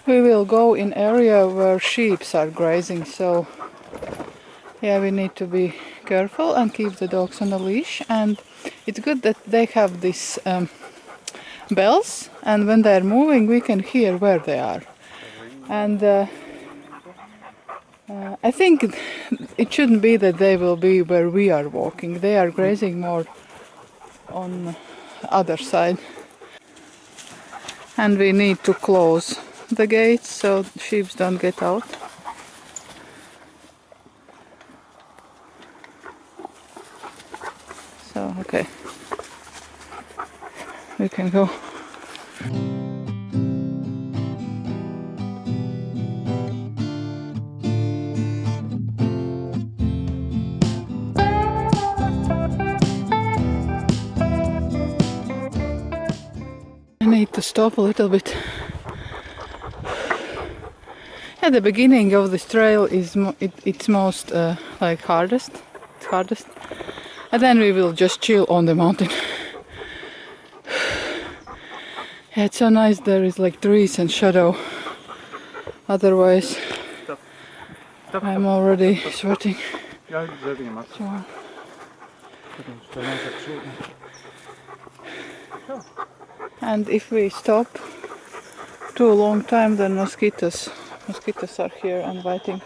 We will go in area where sheep are grazing, so yeah, we need to be careful and keep the dogs on a leash. And it's good that they have these bells, and when they're moving we can hear where they are. And I think it shouldn't be that they will be where we are walking. They are grazing more on the other side. And we need to close the gates so sheep don't get out. So, okay, we can go. I need to stop a little bit. At the beginning of this trail is it's most like hardest. It's hardest, and then we will just chill on the mountain. Yeah, it's so nice. There is like trees and shadow. Otherwise, I'm already sweating. So, and if we stop too long time, then mosquitoes are here and biting.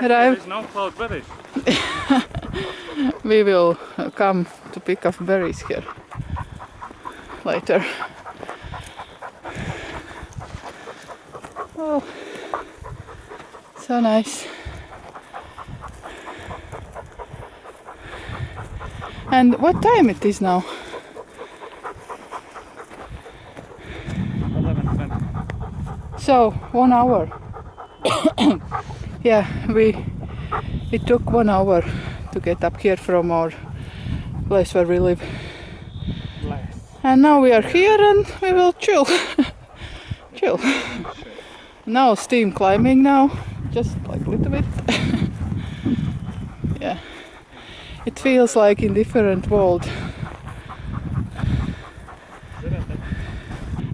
There is no cloudberries. We will come to pick up berries here later. Oh, so nice. And what time it is now? 11:20. So 1 hour. Yeah, it took 1 hour to get up here from our place where we live. And now we are here and we will chill. Chill. No steam climbing now, just like a little bit. Yeah, it feels like in different world.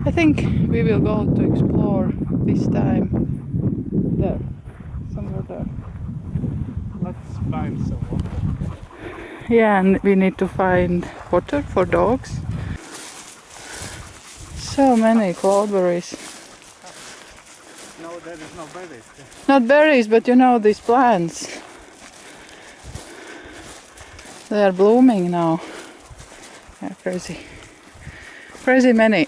I think we will go to explore this time there, somewhere there. Let's find some water. Yeah, and we need to find water for dogs. So many cloudberries. No, there is no berries. Not berries, but you know these plants. They are blooming now. Yeah, crazy. Crazy many.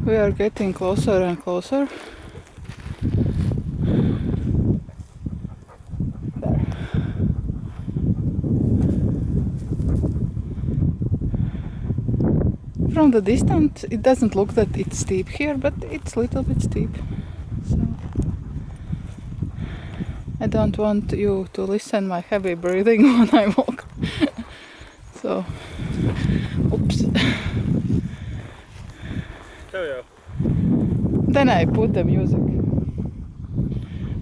We are getting closer and closer. There. From the distance it doesn't look that it's steep here, but it's a little bit steep. So I don't want you to listen my heavy breathing when I walk. So, oops. Then I put the music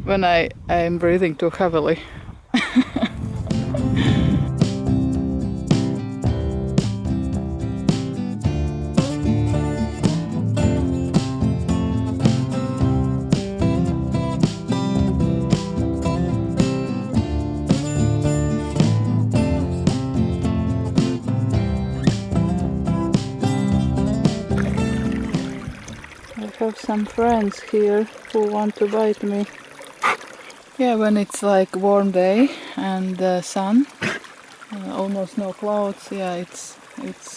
when I am breathing too heavily. have some friends here who want to bite me. Yeah, when it's like warm day and sun, almost no clouds. Yeah, it's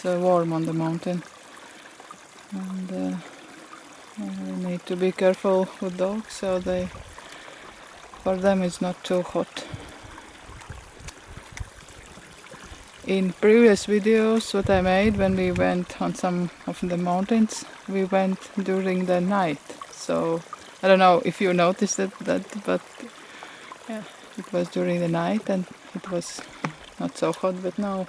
warm on the mountain, and we need to be careful with dogs, so for them it's not too hot. In previous videos what I made when we went on some of the mountains, we went during the night. So I don't know if you noticed that, but yeah, it was during the night and it was not so hot, but now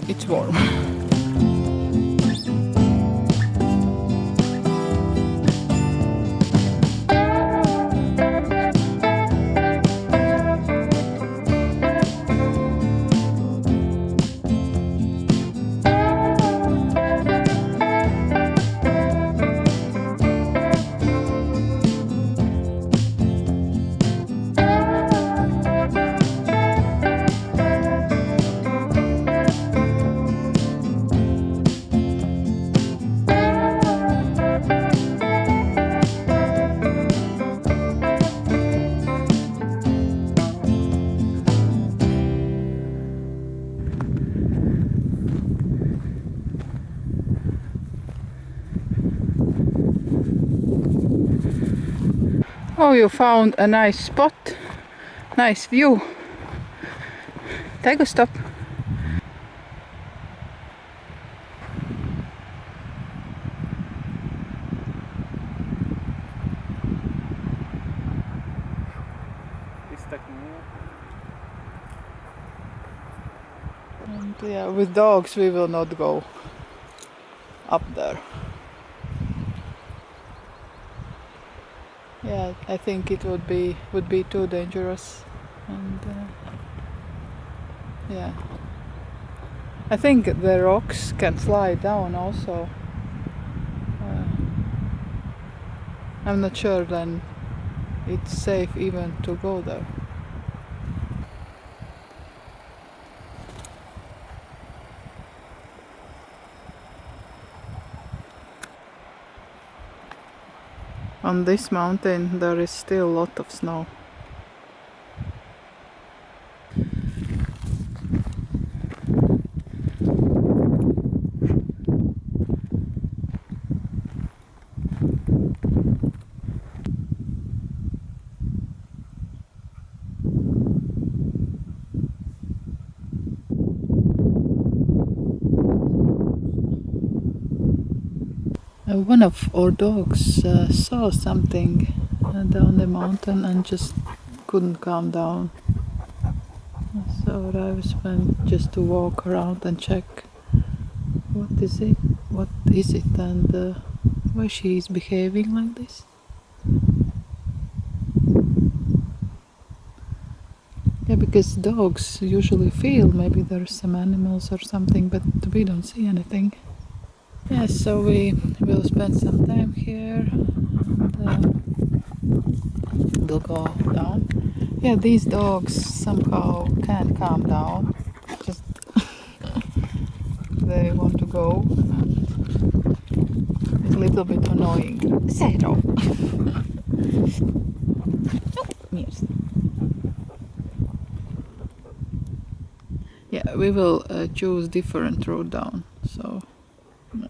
it's warm. Oh, you found a nice spot, nice view. Take a stop. And yeah, with dogs we will not go up there. Yeah, I think it would be too dangerous, and yeah, I think the rocks can slide down also. I'm not sure then it's safe even to go there. On this mountain there is still a lot of snow. One of our dogs saw something down the mountain and just couldn't calm down. So Raivis went just to walk around and check what is it, and why she is behaving like this. Yeah, because dogs usually feel maybe there's some animals or something, but we don't see anything. Yeah, so we will spend some time here and we'll go down. Yeah, these dogs somehow can't calm down. Just they want to go. It's a little bit annoying. Zero. Yes. Yeah, we will choose different road down. So, yeah.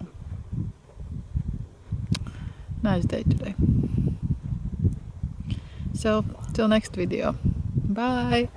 Nice day today. So, till next video. Bye.